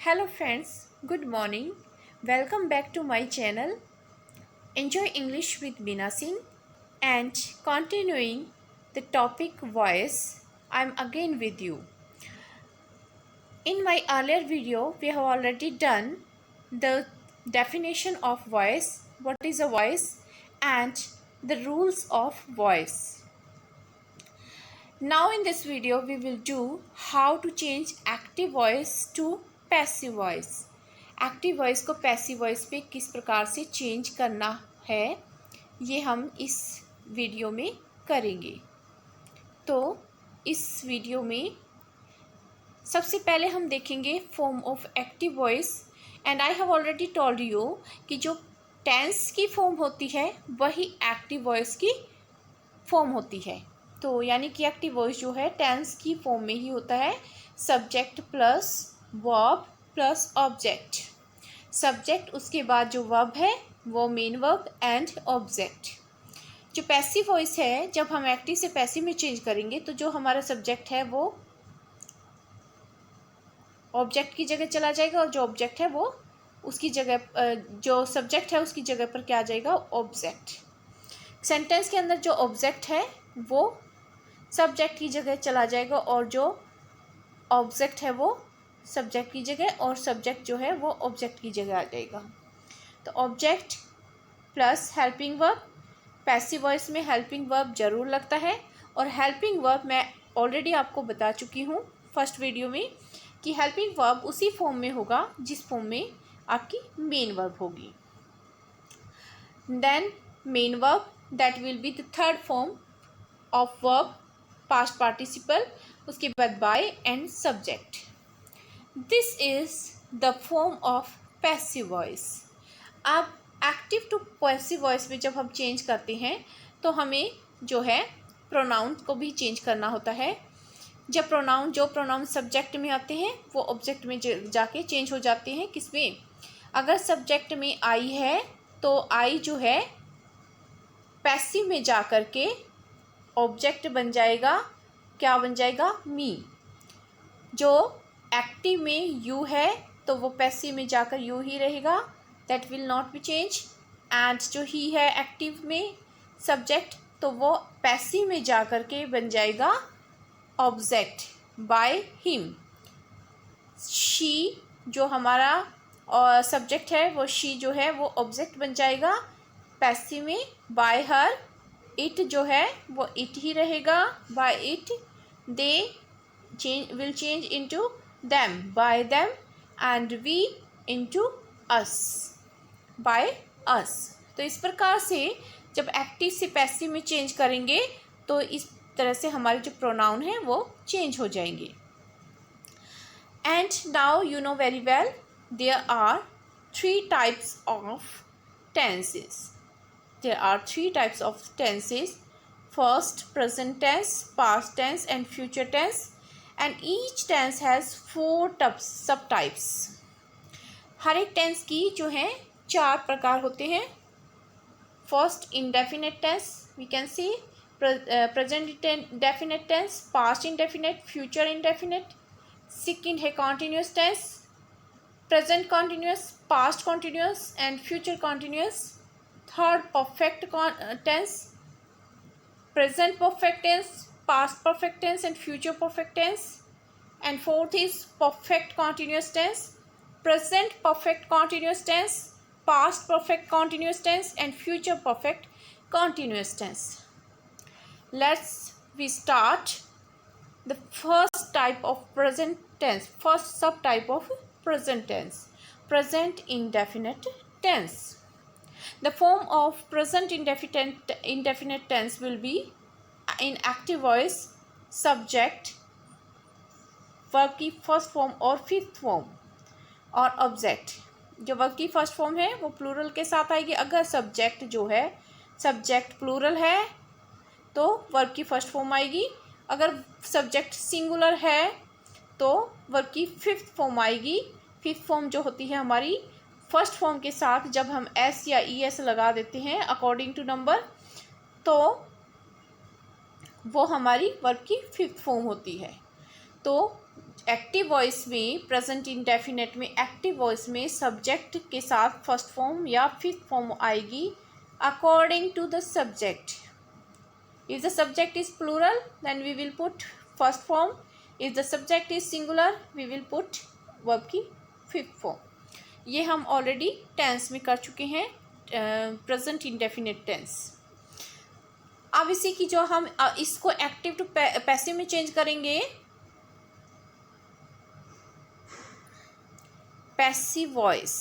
Hello friends, good morning. Welcome back to my channel. Enjoy English with Bina Singh and continuing the topic voice. I'm again with you. In my earlier video, we have already done the definition of voice, what is a voice, and the rules of voice. Now in this video, we will do how to change active voice to passive voice. Active voice को passive voice पे किस प्रकार से change करना है ये हम इस वीडियो में करेंगे। तो इस वीडियो में सबसे पहले हम देखेंगे form of active voice and I have already told you कि जो टेंस की फॉर्म होती है वही एक्टिव वॉइस की फॉर्म होती है। तो यानी कि एक्टिव वॉइस जो है टेंस की फॉर्म में ही होता है, subject plus verb plus object. Subject उसके बाद जो वर्ब है वो मेन वर्ब एंड ऑब्जेक्ट। जो पैसिव वॉइस है जब हम एक्टिव से पैसिव में चेंज करेंगे तो जो हमारा सब्जेक्ट है वो ऑब्जेक्ट की जगह चला जाएगा और जो ऑब्जेक्ट है वो उसकी जगह, जो सब्जेक्ट है उसकी जगह पर क्या आ जाएगा, ऑब्जेक्ट। सेंटेंस के अंदर जो ऑब्जेक्ट है वो सब्जेक्ट की जगह चला जाएगा और जो ऑब्जेक्ट है वो सब्जेक्ट की जगह और सब्जेक्ट जो है वो ऑब्जेक्ट की जगह आ जाएगा। तो object plus helping verb. Passive voice में हेल्पिंग वर्ब जरूर लगता है और हेल्पिंग वर्ब मैं ऑलरेडी आपको बता चुकी हूँ फर्स्ट वीडियो में कि हेल्पिंग वर्ब उसी फॉर्म में होगा जिस फॉर्म में आपकी मेन वर्ब होगी। Then main verb that will be the third form of verb, past participle, उसके बाद by and subject. This is the form of passive voice. अब एक्टिव टू पैसिव वॉइस में जब हम चेंज करते हैं तो हमें जो है प्रोनाउन को भी चेंज करना होता है। जब जो प्रोनाउन सब्जेक्ट में आते हैं वो ऑब्जेक्ट में जाके चेंज हो जाते हैं। किसमें? अगर सब्जेक्ट में आई है तो आई जो है पैसिव में जा कर के ऑब्जेक्ट बन जाएगा, क्या बन जाएगा, मी। जो एक्टिव में यू है तो वो पैसिव में जाकर यू ही रहेगा, that will not be change. And जो ही है एक्टिव में सब्जेक्ट तो वो पैसिव में जाकर के बन जाएगा ऑब्जेक्ट बाय हिम। शी जो हमारा और सब्जेक्ट है वो शी जो है वो ऑब्जेक्ट बन जाएगा पैसिव में बाय हर। इट जो है वो इट ही रहेगा by it. They will change into them by them and we into us by us। तो इस प्रकार से जब एक्टिव से पैसिव में चेंज करेंगे तो इस तरह से हमारे जो प्रोनाउन है वो चेंज हो जाएंगे। And now you know very well there are three types of tenses. There are three types of tenses, first present tense, past tense and future tense. And each tense has 4 subtypes। हर एक tense की जो है 4 प्रकार होते हैं। First indefinite tense, we can see present indefinite tense, past indefinite, future indefinite. Second है continuous tense, present continuous, past continuous and future continuous. Third perfect tense, present perfect tense, past perfect tense and future perfect tense। and fourth is perfect continuous tense, present perfect continuous tense, past perfect continuous tense and future perfect continuous tense। we start the first type of present tense, first subtype of present tense, present indefinite tense। the form of present indefinite tense will be in active voice subject, verb की first form और fifth form और object. जो verb की first form है वो plural के साथ आएगी। अगर सब्जेक्ट जो है सब्जेक्ट प्लूरल है तो वर्ब की फर्स्ट फॉर्म आएगी। अगर सब्जेक्ट सिंगुलर है तो वर्ब की फिफ्थ फॉर्म आएगी। फिफ्थ फॉर्म जो होती है हमारी फर्स्ट फॉर्म के साथ जब हम एस या ई एस लगा देते हैं अकॉर्डिंग टू नंबर तो वो हमारी वर्ब की फिफ्थ फॉर्म होती है। तो एक्टिव वॉइस में, प्रेजेंट इंडेफिनिट में, एक्टिव वॉइस में सब्जेक्ट के साथ फर्स्ट फॉर्म या फिफ्थ फॉर्म आएगी according to the subject. If the subject is plural, then we will put first form. If the subject is singular, we will put verb की fifth form. ये हम already tense में कर चुके हैं, present indefinite tense. अब इसी की जो हम इसको एक्टिव टू पैसिव में चेंज करेंगे, पैसिव वॉइस.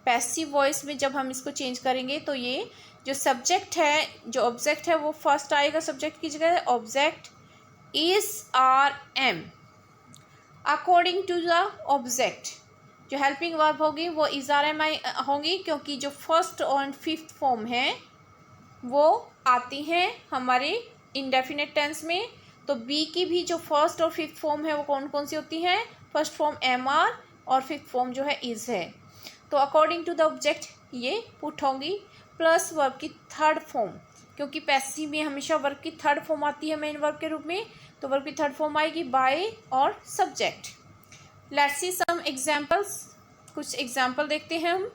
पैसिव वॉइस में जब हम इसको चेंज करेंगे तो ये जो सब्जेक्ट है, जो ऑब्जेक्ट है वो फर्स्ट आएगा सब्जेक्ट की जगह. Object is are am according to the object. जो हेल्पिंग वर्ब होगी वो इज आर एम होंगी, क्योंकि जो फर्स्ट और फिफ्थ फॉर्म है वो आती हैं हमारे इंडेफिनिट टेंस में. तो बी की भी जो फर्स्ट और फिफ्थ फॉर्म है वो कौन कौन सी होती हैं? फर्स्ट फॉर्म एम आर और फिफ्थ फॉर्म जो है इज है. तो अकॉर्डिंग टू द ऑब्जेक्ट ये पुट होंगी, प्लस वर्ब की थर्ड फॉर्म, क्योंकि पैसिव में हमेशा वर्ब की थर्ड फॉर्म आती है मेन वर्ब के रूप में. तो वर्ब की थर्ड फॉर्म आएगी बाय और subject. Let's see some examples. कुछ एग्जांपल देखते हैं हम.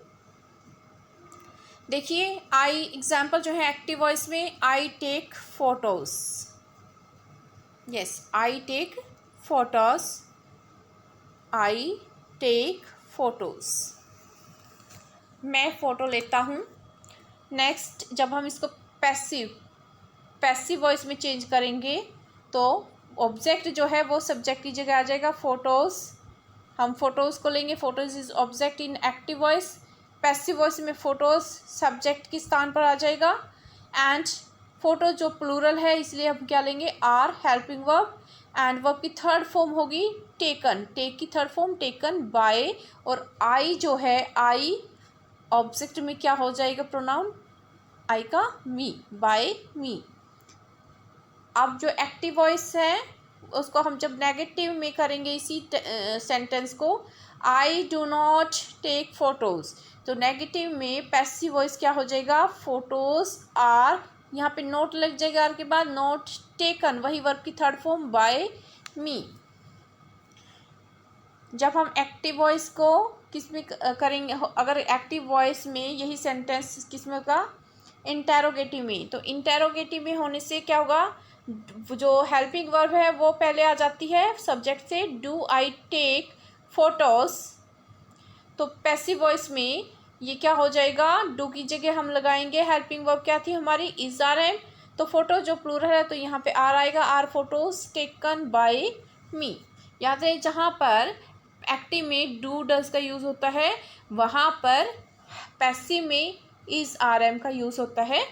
देखिए आई एग्जांपल जो है एक्टिव वॉइस में, I take photos. Yes, I take photos. I take photos, मैं फ़ोटो लेता हूँ. नेक्स्ट, जब हम इसको पैसिव वॉइस में चेंज करेंगे तो ऑब्जेक्ट जो है वो सब्जेक्ट की जगह आ जाएगा. फ़ोटोज़, हम फ़ोटोज़ को लेंगे. Photos is object in active voice. Passive voice में फ़ोटोज़ सब्जेक्ट के स्थान पर आ जाएगा. एंड फ़ोटो जो प्लूरल है इसलिए हम क्या लेंगे? Are helping verb. And verb की थर्ड फॉर्म होगी टेकन. टेक की थर्ड फॉर्म टेकन बाय. और आई जो है, आई ऑब्जेक्ट में क्या हो जाएगा प्रोनाउन? आई का मी, बाय मी. अब जो एक्टिव वॉइस है उसको हम जब नेगेटिव में करेंगे इसी सेंटेंस को, I do not take photos, तो नेगेटिव में पैसिव वॉइस क्या हो जाएगा? फोटोज़ आर, यहाँ पे नोट लग जाएगा आर के बाद, नॉट टेकन, वही वर्ब की थर्ड फॉर्म बाय मी. जब हम एक्टिव वॉइस को किस में करेंगे, अगर एक्टिव वॉइस में यही सेंटेंस किस में का? इंटेरोगेटिव में. तो इंटेरोगेटिव में होने से क्या होगा? जो हेल्पिंग वर्ब है वो पहले आ जाती है सब्जेक्ट से. Do I take photos. तो पैसिव वॉइस में ये क्या हो जाएगा? डू की जगह हम लगाएंगे हेल्पिंग वर्ब क्या थी हमारी? Is are am. तो फोटो जो प्लूरल है तो यहाँ पे आर आएगा. Are photos taken by me. याद रहे, जहाँ पर एक्टिव में डू डज का यूज़ होता है वहाँ पर पैसिव में इज आर एम का यूज़ होता है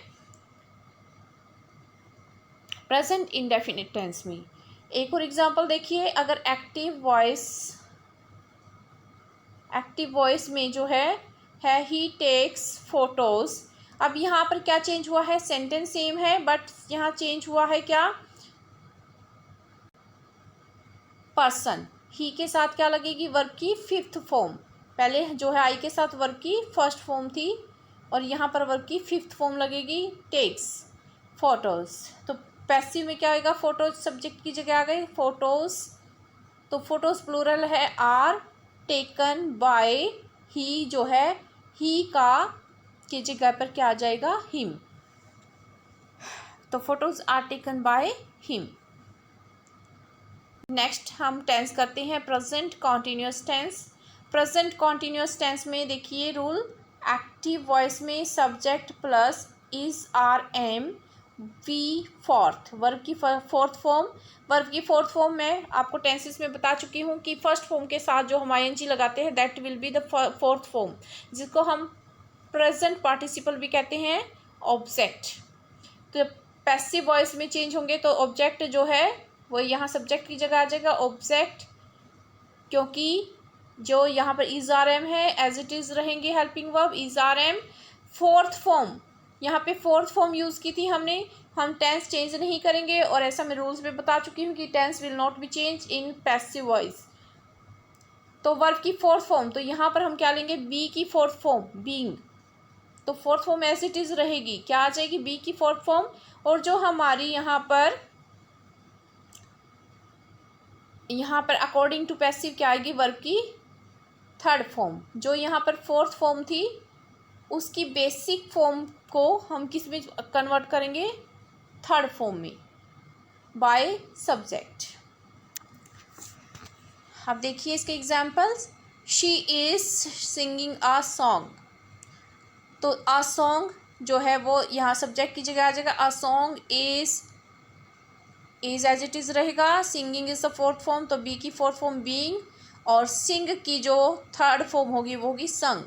प्रेजेंट इंडेफिनिट टेंस में. एक और एग्जांपल देखिए. अगर एक्टिव वॉइस में जो है ही टेक्स फोटोज. अब यहाँ पर क्या चेंज हुआ है? सेंटेंस सेम है बट यहाँ चेंज हुआ है क्या? पर्सन. ही के साथ क्या लगेगी? वर्ब की फिफ्थ फॉर्म. पहले जो है आई के साथ वर्ब की फर्स्ट फॉर्म थी और यहाँ पर वर्ब की फिफ्थ फॉर्म लगेगी टेक्स फोटोज. तो पैसिव में क्या आएगा? फोटोज सब्जेक्ट की जगह आ गई फोटोज. तो फोटोज प्लूरल है आर टेकन बाय. ही जो है ही का की जगह पर क्या आ जाएगा? हिम. तो photos are taken by him. Next हम टेंस करते हैं present continuous tense. Present continuous tense में देखिए रूल. एक्टिव वॉइस में subject plus is are am V fourth, verb की फोर्थ फॉर्म. वर्ब की फोर्थ फॉर्म में आपको टेंसेस में बता चुकी हूँ कि फर्स्ट फॉर्म के साथ जो हम आईएनजी लगाते हैं that will be the fourth form, जिसको हम प्रेजेंट पार्टिसिपल भी कहते हैं ऑब्जेक्ट. तो पैसिव वॉइस में चेंज होंगे तो ऑब्जेक्ट जो है वो यहाँ सब्जेक्ट की जगह आ जाएगा ऑब्जेक्ट, क्योंकि जो यहाँ पर इज आर एम है एज इट इज़ रहेंगे helping verb is are am. Fourth form, यहाँ पे फोर्थ फॉर्म यूज़ की थी हमने. हम टेंस चेंज नहीं करेंगे और ऐसा मैं रूल्स में बता चुकी हूँ कि tense will not be change in passive voice. तो वर्ब की फोर्थ फॉर्म, तो यहाँ पर हम क्या लेंगे? बी की फोर्थ फॉर्म बीइंग. तो fourth form as it is रहेगी. क्या आ जाएगी? बी की फोर्थ फॉर्म. और जो हमारी यहाँ पर यहाँ पर अकॉर्डिंग टू पैसिव क्या आएगी, वर्ब की थर्ड फॉर्म। जो यहाँ पर फोर्थ फॉर्म थी उसकी बेसिक फॉर्म को हम किस में कन्वर्ट करेंगे, थर्ड फॉर्म में, बाय सब्जेक्ट। अब देखिए इसके examples. She is singing a song, तो अ सॉन्ग जो है वो यहाँ सब्जेक्ट की जगह आ जाएगा। A song is as it is रहेगा। Singing is the fourth form, तो बी की फोर्थ फॉर्म बीइंग, और सिंग की जो थर्ड फॉर्म होगी वो होगी संग।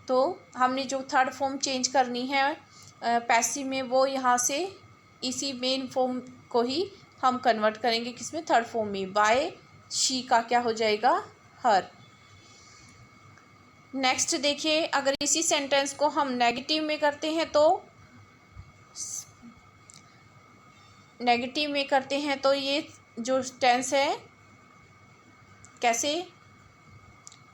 तो हमने जो थर्ड फॉर्म चेंज करनी है पैसिव में, वो यहाँ से इसी मेन फॉर्म को ही हम कन्वर्ट करेंगे किसमें, थर्ड फॉर्म में, बाय शी का क्या हो जाएगा, हर। नेक्स्ट देखिए, अगर इसी सेंटेंस को हम नेगेटिव में करते हैं तो ये जो टेंस है कैसे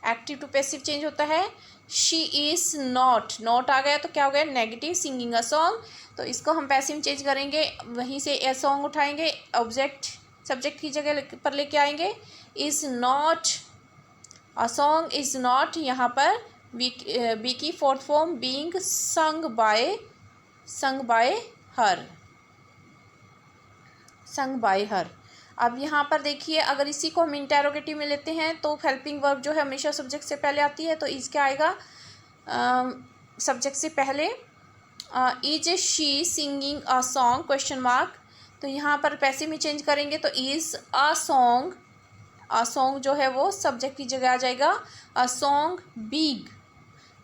एक्टिव टू पैसिव चेंज होता है। शी इज़ नॉट आ गया तो क्या हो गया, नेगेटिव, सिंगिंग अ सॉन्ग। तो इसको हम पैसिव चेंज करेंगे, वहीं से ए सॉन्ग उठाएंगे, ऑब्जेक्ट सब्जेक्ट की जगह पर लेके आएंगे। Is not a song, is not यहाँ पर बी की fourth form being, sung by हर। अब यहाँ पर देखिए, अगर इसी को हम इंटेरोगेटिव में लेते हैं तो हेल्पिंग वर्ब जो है हमेशा सब्जेक्ट से पहले आती है। तो इस क्या आएगा, सब्जेक्ट से पहले। Is she singing a song question mark. तो यहाँ पर पैसिव में चेंज करेंगे तो इज़ अ सॉन्ग जो है वो सब्जेक्ट की जगह आ जाएगा। अ सॉन्ग बिग,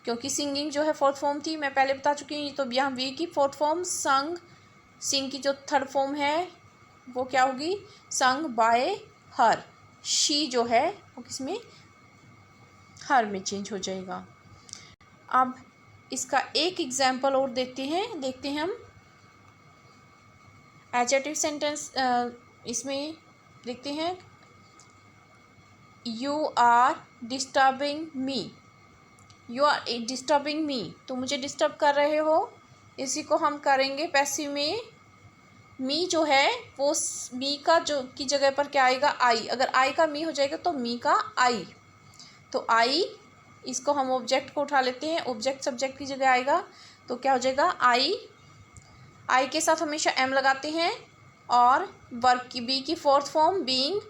क्योंकि सिंगिंग जो है फोर्थ फॉर्म थी, मैं पहले बता चुकी हूँ। तो यहाँ बी की फोर्थ फॉर्म सिंग की जो थर्ड फॉर्म है वो क्या होगी, संग बाय हर। शी जो है वो किसमें, हर में चेंज हो जाएगा। अब इसका एक एग्जाम्पल और देखते हैं हम। एडजेक्टिव सेंटेंस इसमें देखते हैं। यू आर डिस्टर्बिंग मी, तो मुझे डिस्टर्ब कर रहे हो। इसी को हम करेंगे पैसिव में। मी जो है वो मी का जो की जगह पर क्या आएगा, आई। अगर आई का मी हो जाएगा तो मी का आई। तो आई, इसको हम ऑब्जेक्ट को उठा लेते हैं, ऑब्जेक्ट सब्जेक्ट की जगह आएगा। तो क्या हो जाएगा, आई के साथ हमेशा एम लगाते हैं। और वर्ब की बी की फोर्थ फॉर्म बीइंग,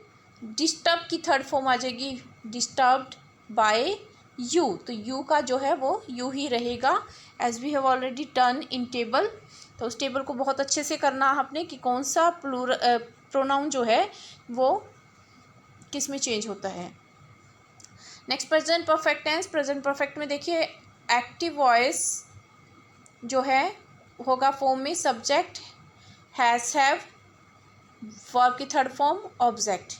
डिस्टर्ब की थर्ड फॉर्म आ जाएगी, डिस्टर्ब्ड बाय यू। तो यू का जो है वो यू ही रहेगा, as we have already done in table. तो उस टेबल को बहुत अच्छे से करना आपने कि कौन सा प्रोनाउन जो है वो किस में चेंज होता है। Next present perfect tense. Present perfect में देखिए, एक्टिव वॉइस जो है होगा फॉर्म में सब्जेक्ट, हैज़, हैव, वर्ब की थर्ड फॉर्म ऑब्जेक्ट।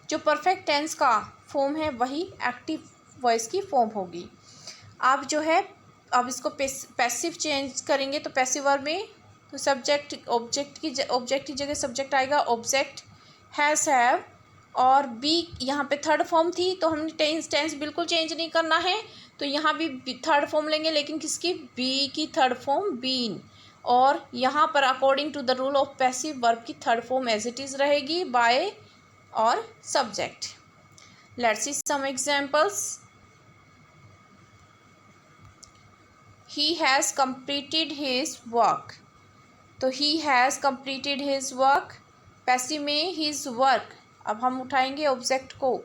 जो परफेक्ट टेंस का फॉर्म है वही एक्टिव वॉइस की फॉर्म होगी। अब जो है, अब इसको पैसिव चेंज करेंगे तो पैसिव वर्ब में तो सब्जेक्ट ऑब्जेक्ट की जगह सब्जेक्ट आएगा, ऑब्जेक्ट हैज़, हैव। और बी यहाँ पे थर्ड फॉर्म थी तो हमने टेंस बिल्कुल चेंज नहीं करना है। तो यहाँ भी थर्ड फॉर्म लेंगे, लेकिन किसकी, बी की थर्ड फॉर्म बीन। और यहाँ पर according to the rule of passive verb की third form as it is रहेगी, बाय और subject. Let's see some examples. He has completed his work, तो he has completed his work passive में his work। अब हम उठाएंगे object को,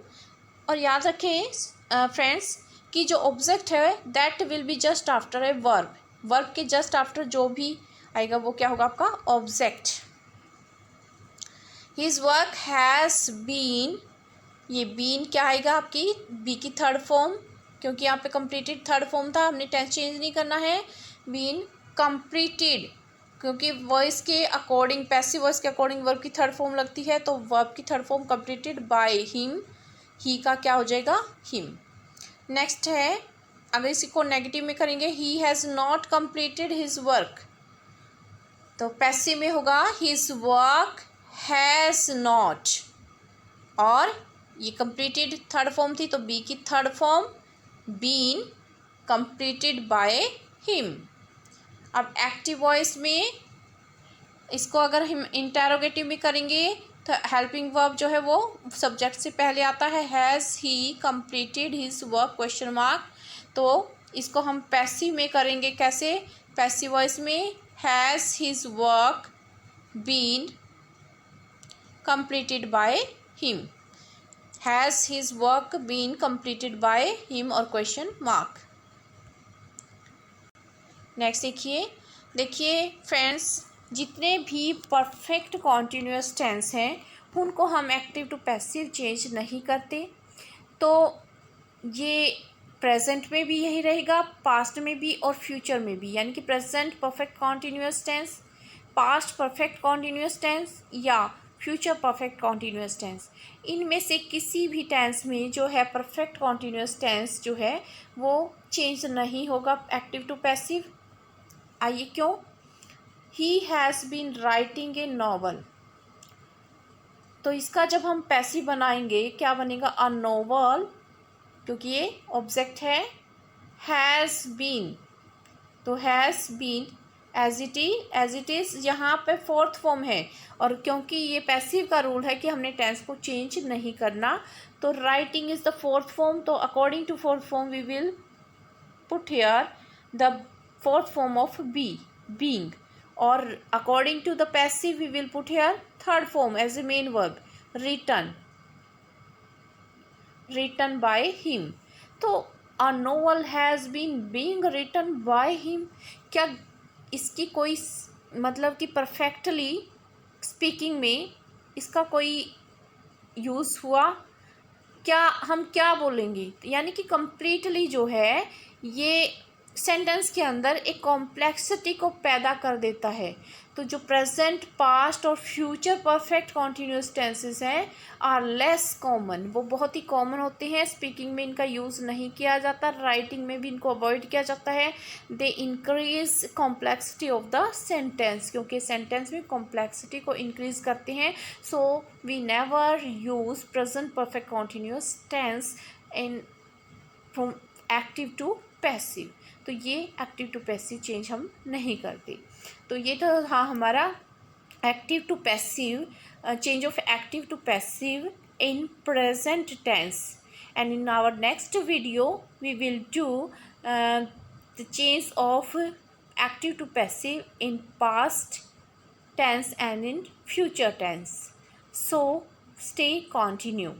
और याद रखें फ्रेंड्स कि जो ऑब्जेक्ट है that will be just after a verb. Verb के जस्ट आफ्टर जो भी आएगा वो क्या होगा, आपका object. His work has been, ये बीन क्या आएगा, आपकी बी की थर्ड फॉर्म, क्योंकि यहाँ पे कंप्लीटेड थर्ड फॉर्म था, हमने टेंस चेंज नहीं करना है। बीन कंप्लीटेड, क्योंकि वॉइस के अकॉर्डिंग, पैसिव वॉइस के अकॉर्डिंग वर्ब की थर्ड फॉर्म लगती है, तो वर्ब की third form completed by him, he का क्या हो जाएगा, हिम। नेक्स्ट है, अगर इसी को नेगेटिव में करेंगे, he has not completed his work, तो पैसिव में होगा हिज वर्क हैज़ नॉट। और ये कंप्लीटेड थर्ड फॉर्म थी तो बी की third form been completed by him. अब एक्टिव वॉइस में इसको अगर हम इंटेरोगेटिव में करेंगे हेल्पिंग वर्ब जो है वो सब्जेक्ट से पहले आता है। Has he completed his work question mark. तो इसको हम पैसिव में करेंगे। कैसे? पैसिव वॉइस में has his work been completed by him. Has his work been completed by him और क्वेश्चन मार्क। नेक्स्ट देखिए फ्रेंड्स, जितने भी परफेक्ट कॉन्टिन्यूअस टेंस हैं उनको हम एक्टिव टू पैसिव चेंज नहीं करते। तो ये प्रेजेंट में भी यही रहेगा, पास्ट में भी और फ्यूचर में भी। यानी कि present perfect continuous tense, past perfect continuous tense या फ्यूचर परफेक्ट कॉन्टिन्यूअस टेंस, इनमें से किसी भी टेंस में जो है परफेक्ट कॉन्टिन्यूअस टेंस जो है वो चेंज नहीं होगा एक्टिव टू पैसिव। आइए क्यों? He has been writing a novel. तो इसका जब हम पैसिव बनाएंगे क्या बनेगा? अ नॉवल, क्योंकि ये ऑब्जेक्ट है। हैज़ बीन, तो has been as it is यहाँ पे फोर्थ फॉर्म है। और क्योंकि ये पैसिव का रूल है कि हमने टेंस को चेंज नहीं करना, तो writing is the fourth form. तो according to fourth form we will put here the fourth form of being, or according to the passive we will put here third form as a main verb, written by him। तो a novel has been being written by him, क्या इसकी कोई मतलब कि perfectly speaking में इसका कोई use हुआ? क्या हम क्या बोलेंगे? यानी कि कंप्लीटली जो है ये सेंटेंस के अंदर एक कॉम्प्लेक्सिटी को पैदा कर देता है। तो जो प्रेजेंट, पास्ट और फ्यूचर परफेक्ट कॉन्टिन्यूअस टेंसेस हैं आर लेस कॉमन, वो बहुत ही कॉमन होते हैं। स्पीकिंग में इनका यूज़ नहीं किया जाता, राइटिंग में भी इनको अवॉइड किया जाता है। They increase complexity of the sentence, क्योंकि सेंटेंस में कॉम्प्लेक्सिटी को इंक्रीज करते हैं। So we never use present perfect continuous tense in from active to passive. तो ये एक्टिव टू पैसिव चेंज हम नहीं करते। तो ये तो हाँ हमारा active to passive, change of active to passive in present tense. And in our next video we will do the change of active to passive in past tense and in future tense. So stay continue.